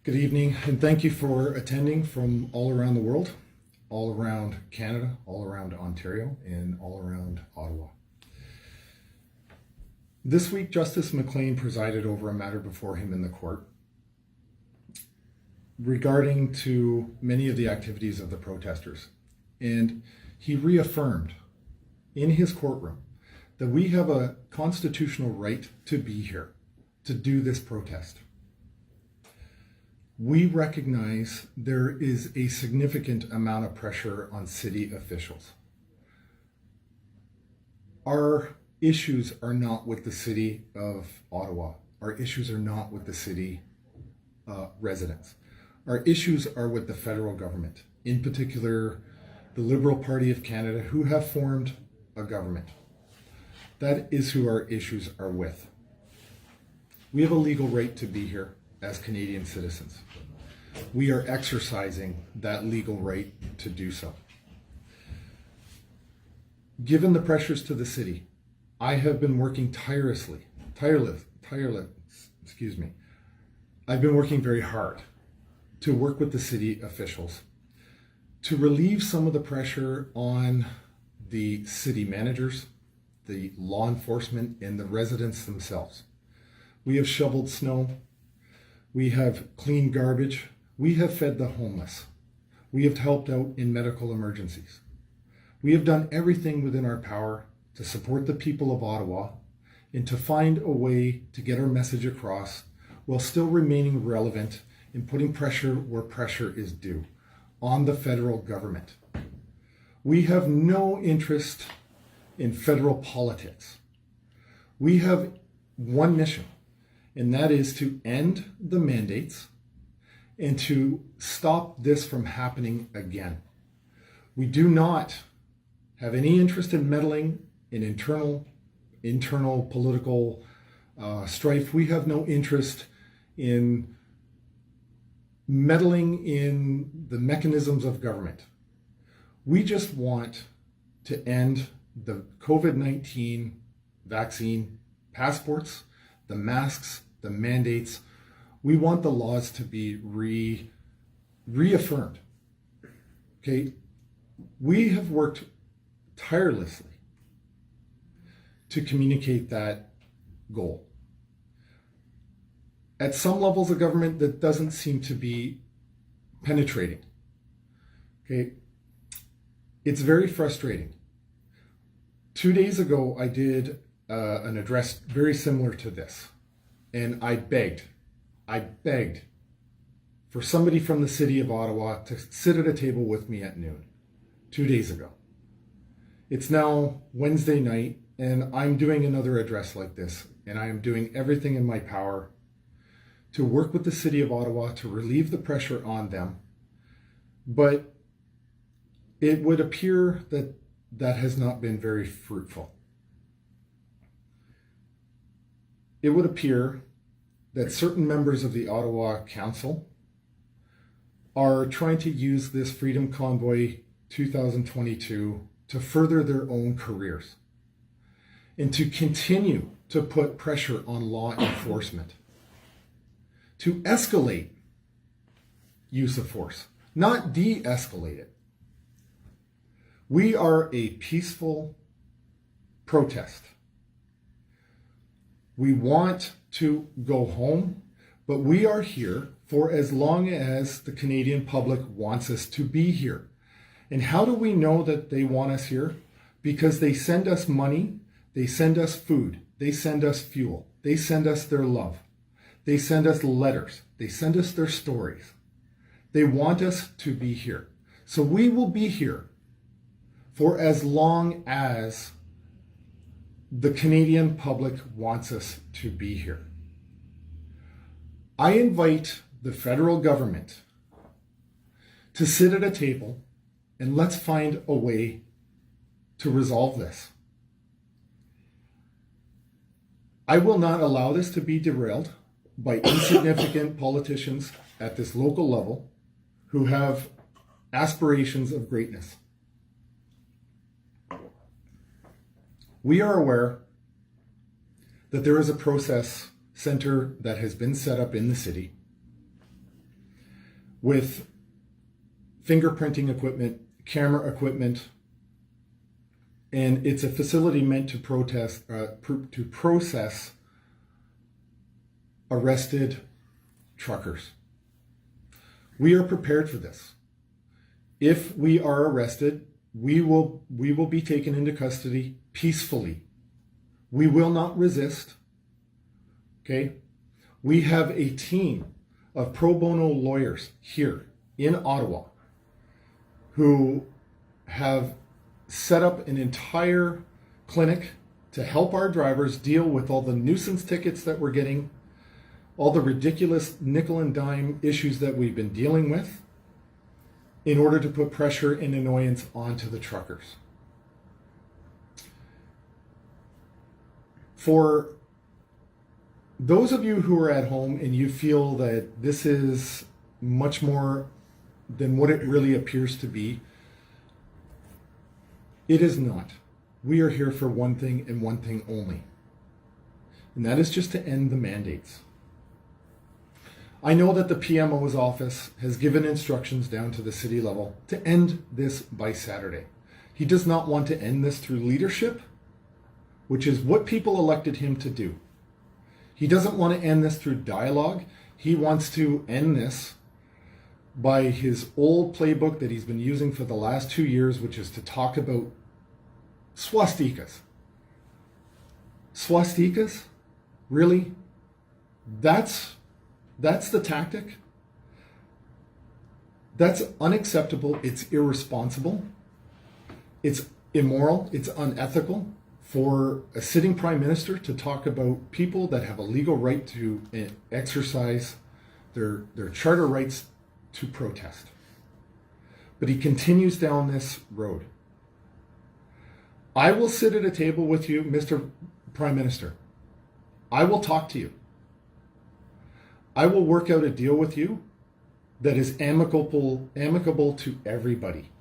Good evening, and thank you for attending from all around the world, all around Canada, all around Ontario, and all around Ottawa. This week, Justice McLean presided over a matter before him in the court regarding to many of the activities of the protesters. And he reaffirmed in his courtroom that we have a constitutional right to be here, to do this protest. We recognize there is a significant amount of pressure on city officials. Our issues are not with the city of Ottawa. Our issues are not with the city residents. Our issues are with the federal government, in particular, the Liberal Party of Canada, who have formed a government. That is who our issues are with. We have a legal right to be here as Canadian citizens. We are exercising that legal right to do so. Given the pressures to the city, I have been working I've been working very hard to work with the city officials to relieve some of the pressure on the city managers, the law enforcement, and the residents themselves. We have shoveled snow. We have cleaned garbage. We have fed the homeless. We have helped out in medical emergencies. We have done everything within our power to support the people of Ottawa and to find a way to get our message across while still remaining relevant and putting pressure where pressure is due on the federal government. We have no interest in federal politics. We have one mission, and that is to end the mandates and to stop this from happening again. We do not have any interest in meddling in internal political strife. We have no interest in meddling in the mechanisms of government. We just want to end the COVID-19 vaccine passports, the masks, the mandates. We want the laws to be reaffirmed. Okay, we have worked tirelessly to communicate that goal. At some levels of government, that doesn't seem to be penetrating. Okay, it's very frustrating. 2 days ago, I did an address very similar to this, and I begged for somebody from the city of Ottawa to sit at a table with me at noon 2 days ago. It's now Wednesday night, and I'm doing another address like this, and I am doing everything in my power to work with the city of Ottawa to relieve the pressure on them. But it would appear that that has not been very fruitful. It would appear that certain members of the Ottawa Council are trying to use this Freedom Convoy 2022 to further their own careers and to continue to put pressure on law enforcement, to escalate use of force, not de-escalate it. We are a peaceful protest. We want to go home, but we are here for as long as the Canadian public wants us to be here. And how do we know that they want us here? Because they send us money, they send us food, they send us fuel, they send us their love, they send us letters, they send us their stories. They want us to be here. So we will be here for as long as the Canadian public wants us to be here. I invite the federal government to sit at a table and let's find a way to resolve this. I will not allow this to be derailed by insignificant politicians at this local level who have aspirations of greatness. We are aware that there is a process center that has been set up in the city with fingerprinting equipment, camera equipment, and it's a facility meant to process arrested truckers. We are prepared for this. If we are arrested, we will be taken into custody peacefully. We will not resist. Okay? We have a team of pro bono lawyers here in Ottawa who have set up an entire clinic to help our drivers deal with all the nuisance tickets that we're getting, all the ridiculous nickel and dime issues that we've been dealing with, in order to put pressure and annoyance onto the truckers. For those of you who are at home and you feel that this is much more than what it really appears to be, it is not. We are here for one thing and one thing only, and that is just to end the mandates. I know that the PMO's office has given instructions down to the city level to end this by Saturday. He does not want to end this through leadership, which is what people elected him to do. He doesn't want to end this through dialogue. He wants to end this by his old playbook that he's been using for the last 2 years, which is to talk about swastikas. Swastikas? Really? That's the tactic? That's unacceptable. It's irresponsible. It's immoral. It's unethical for a sitting prime minister to talk about people that have a legal right to exercise their charter rights to protest. But he continues down this road. I will sit at a table with you, Mr. Prime Minister. I will talk to you. I will work out a deal with you that is amicable to everybody.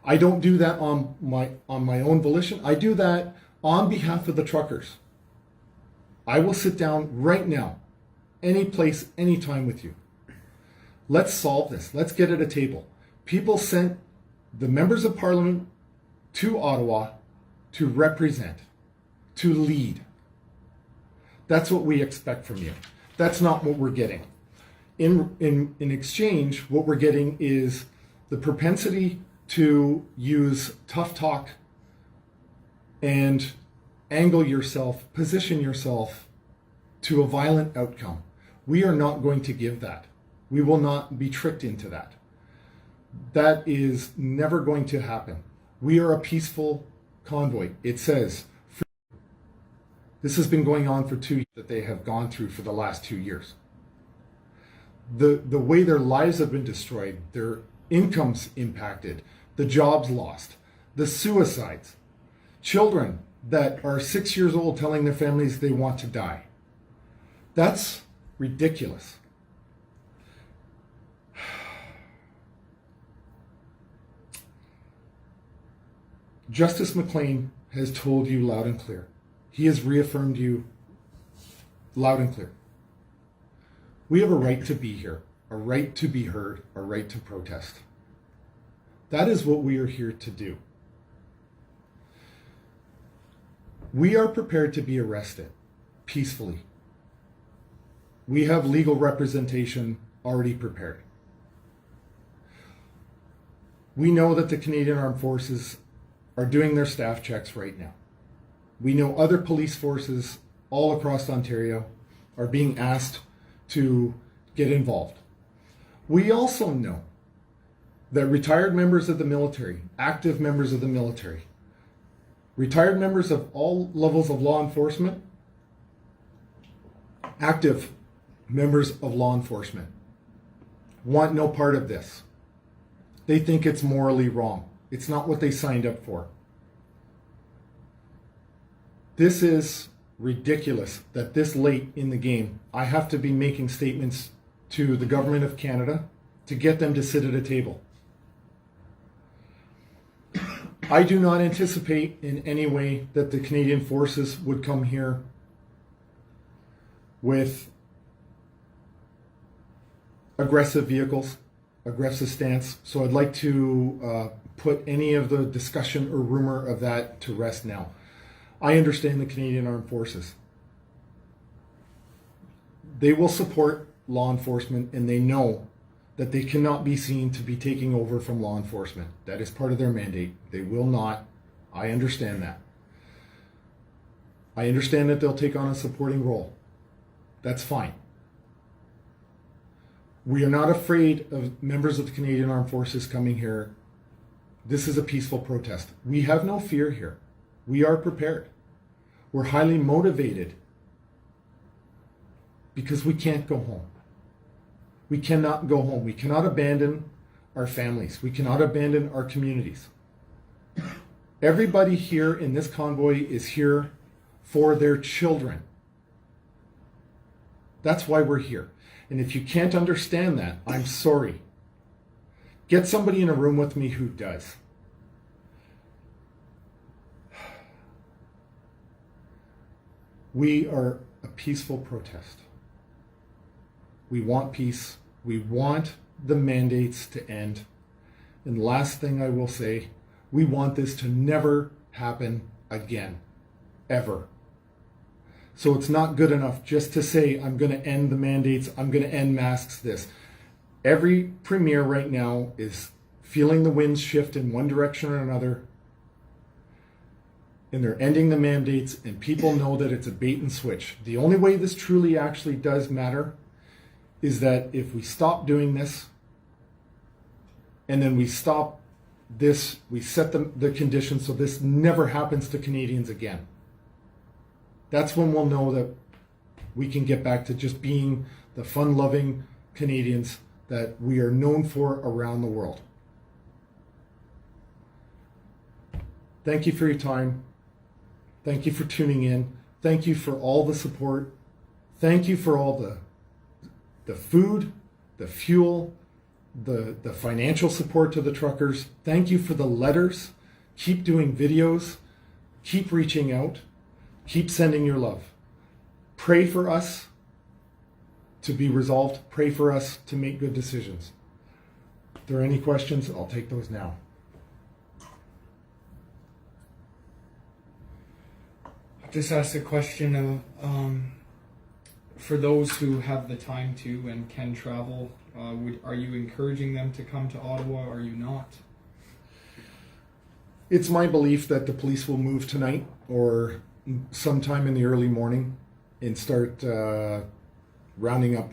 I don't do that on my own volition. I do that on behalf of the truckers. I will sit down right now, any place, anytime with you. Let's solve this. Let's get at a table. People sent the members of parliament to Ottawa to represent, to lead. That's what we expect from you. That's not what we're getting. In exchange, what we're getting is the propensity to use tough talk and angle yourself, position yourself to a violent outcome. We are not going to give that. We will not be tricked into that. That is never going to happen. We are a peaceful convoy. It says, this has been going on for 2 years that they have gone through for the last 2 years. The way their lives have been destroyed, their incomes impacted, the jobs lost, the suicides, children that are 6 years old telling their families they want to die. That's ridiculous. Justice McLean has told you loud and clear. He has reaffirmed you loud and clear. We have a right to be here, a right to be heard, a right to protest. That is what we are here to do. We are prepared to be arrested peacefully. We have legal representation already prepared. We know that the Canadian Armed Forces are doing their staff checks right now. We know other police forces all across Ontario are being asked to get involved. We also know that retired members of the military, active members of the military, retired members of all levels of law enforcement, active members of law enforcement want no part of this. They think it's morally wrong. It's not what they signed up for. This is ridiculous that this late in the game, I have to be making statements to the government of Canada to get them to sit at a table. I do not anticipate in any way that the Canadian forces would come here with aggressive vehicles, aggressive stance. So I'd like to put any of the discussion or rumor of that to rest now. I understand the Canadian Armed Forces. They will support law enforcement, and they know that they cannot be seen to be taking over from law enforcement. That is part of their mandate. They will not. I understand that. I understand that they'll take on a supporting role. That's fine. We are not afraid of members of the Canadian Armed Forces coming here. This is a peaceful protest. We have no fear here. We are prepared. We're highly motivated because we can't go home. We cannot go home. We cannot abandon our families. We cannot abandon our communities. Everybody here in this convoy is here for their children. That's why we're here. And if you can't understand that, I'm sorry. Get somebody in a room with me who does. We are a peaceful protest. We want peace. We want the mandates to end. And the last thing I will say, we want this to never happen again, ever. So it's not good enough just to say, I'm going to end the mandates, I'm going to end masks, this. Every premier right now is feeling the winds shift in one direction or another, and they're ending the mandates, and people know that it's a bait and switch. The only way this truly actually does matter is that if we stop doing this, and then we stop this, we set the conditions so this never happens to Canadians again. That's when we'll know that we can get back to just being the fun-loving Canadians that we are known for around the world. Thank you for your time. Thank you for tuning in. Thank you for all the support. Thank you for all the food, the fuel, the financial support to the truckers. Thank you for the letters. Keep doing videos. Keep reaching out. Keep sending your love. Pray for us to be resolved. Pray for us to make good decisions. If there are any questions, I'll take those now. I'll just ask a question of, for those who have the time to and can travel, are you encouraging them to come to Ottawa, or are you not? It's my belief that the police will move tonight or sometime in the early morning and start rounding up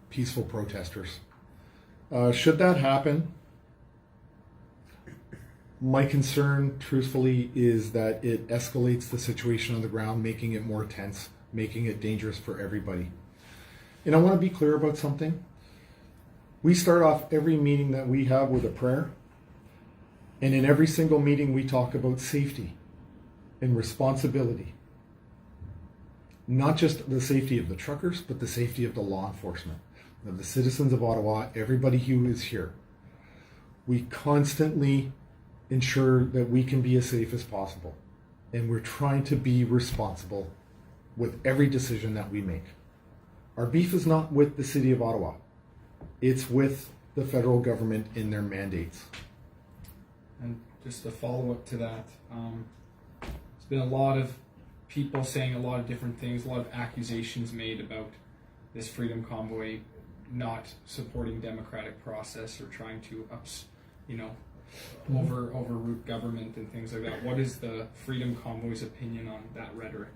peaceful protesters. Should that happen, my concern, truthfully, is that it escalates the situation on the ground, making it more tense, making it dangerous for everybody. And I want to be clear about something. We start off every meeting that we have with a prayer, and in every single meeting we talk about safety and responsibility. Not just the safety of the truckers, but the safety of the law enforcement, of the citizens of Ottawa, everybody who is here. We constantly ensure that we can be as safe as possible, and we're trying to be responsible with every decision that we make. Our beef is not with the City of Ottawa. It's with the federal government in their mandates. And just a follow-up to that, there's been a lot of people saying a lot of different things, a lot of accusations made about this Freedom Convoy not supporting democratic process or trying to overroot government and things like that. What is the Freedom Convoy's opinion on that rhetoric?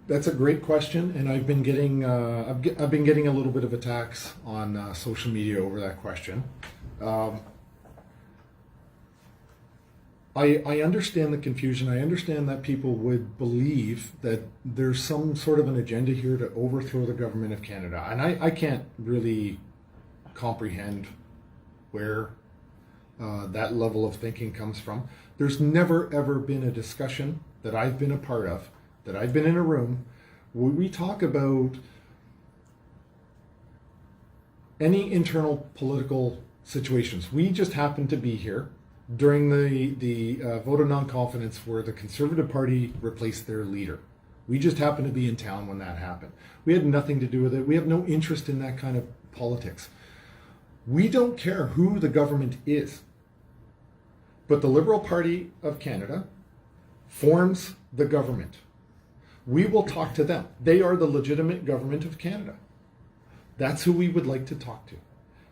That's a great question, and I've been getting a little bit of attacks on social media over that question. I understand the confusion. I understand that people would believe that there's some sort of an agenda here to overthrow the government of Canada, and I can't really comprehend where that level of thinking comes from. There's never ever been a discussion that I've been a part of, that I've been in a room, where we talk about any internal political situations. We just happen to be here during the vote of non-confidence where the Conservative Party replaced their leader. We just happened to be in town when that happened. We had nothing to do with it. We have no interest in that kind of politics. We don't care who the government is, but the Liberal Party of Canada forms the government. We will talk to them. They are the legitimate government of Canada. That's who we would like to talk to.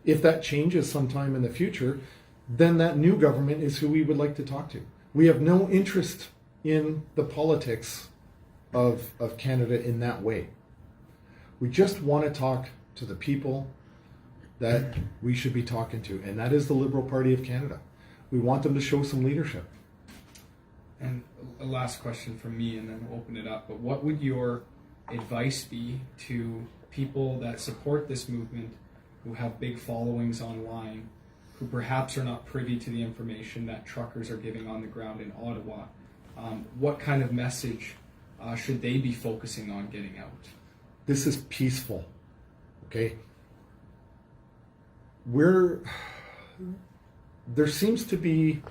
If that changes sometime in the future, then that new government is who we would like to talk to. We have no interest in the politics of Canada in that way. We just want to talk to the people that we should be talking to, and that is the Liberal Party of Canada. We want them to show some leadership. And a last question from me, and then we'll open it up. But what would your advice be to people that support this movement, who have big followings online, who perhaps are not privy to the information that truckers are giving on the ground in Ottawa? What kind of message should they be focusing on getting out? This is peaceful, okay? There seems to be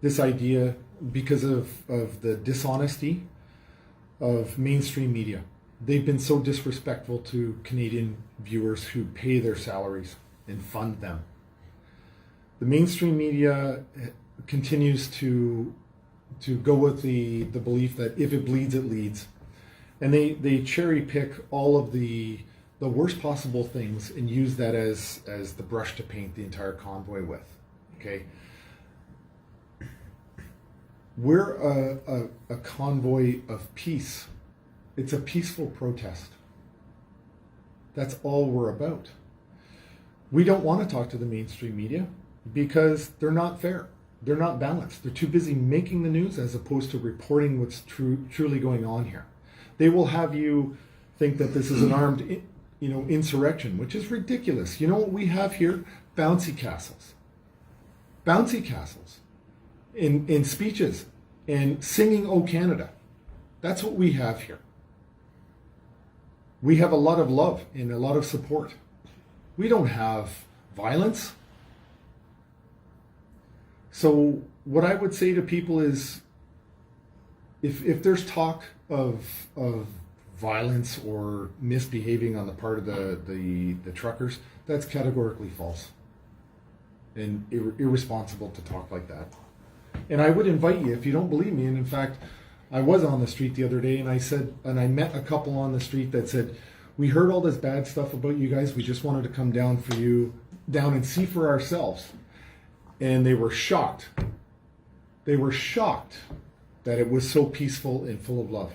this idea, because of the dishonesty of mainstream media. They've been so disrespectful to Canadian viewers who pay their salaries and fund them. The mainstream media continues to go with the belief that if it bleeds, it leads. And they cherry pick all of the worst possible things and use that as the brush to paint the entire convoy with. Okay? We're a convoy of peace. It's a peaceful protest. That's all we're about. We don't want to talk to the mainstream media because they're not fair. They're not balanced. They're too busy making the news as opposed to reporting what's truly going on here. They will have you think that this is an armed insurrection, which is ridiculous. You know what we have here? Bouncy castles. Bouncy castles. In speeches and singing "O Canada." That's what we have here. We have a lot of love and a lot of support. We don't have violence. So what I would say to people is, if there's talk of violence or misbehaving on the part of the truckers, that's categorically false and irresponsible to talk like that. And I would invite you, if you don't believe me, and in fact, I was on the street the other day and I met a couple on the street that said, "We heard all this bad stuff about you guys. We just wanted to come down and see for ourselves." And they were shocked. They were shocked that it was so peaceful and full of love.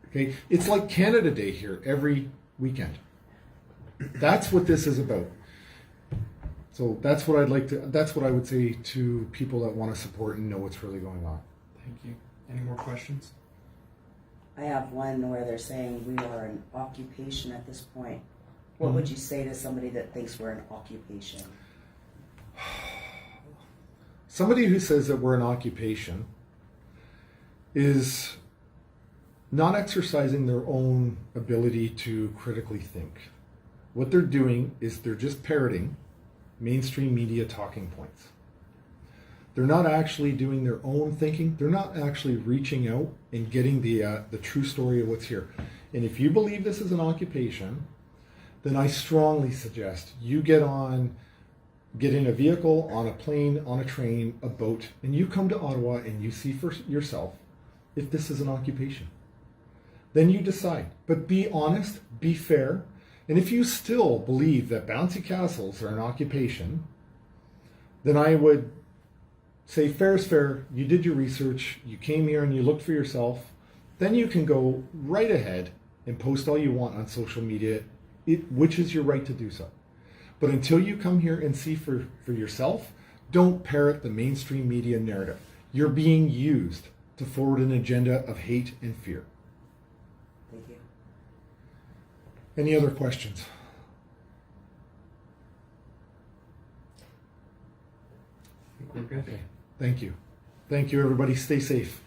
Okay? It's like Canada Day here every weekend. That's what this is about. So that's what I would say to people that want to support and know what's really going on. Thank you. Any more questions? I have one where they're saying we are an occupation at this point. What would you say to somebody that thinks we're an occupation? Somebody who says that we're an occupation is not exercising their own ability to critically think. What they're doing is they're just parroting mainstream media talking points. They're not actually doing their own thinking. They're not actually reaching out and getting the true story of what's here. And if you believe this is an occupation, then I strongly suggest you get in a vehicle, on a plane, on a train, a boat, and you come to Ottawa and you see for yourself if this is an occupation. Then you decide. But be honest, be fair, and if you still believe that bouncy castles are an occupation, then I would say fair is fair. You did your research, you came here and you looked for yourself. Then you can go right ahead and post all you want on social media, which is your right to do so. But until you come here and see for yourself, don't parrot the mainstream media narrative. You're being used to forward an agenda of hate and fear. Thank you. Any other questions? I think we're good. Okay. Thank you. Thank you, everybody. Stay safe.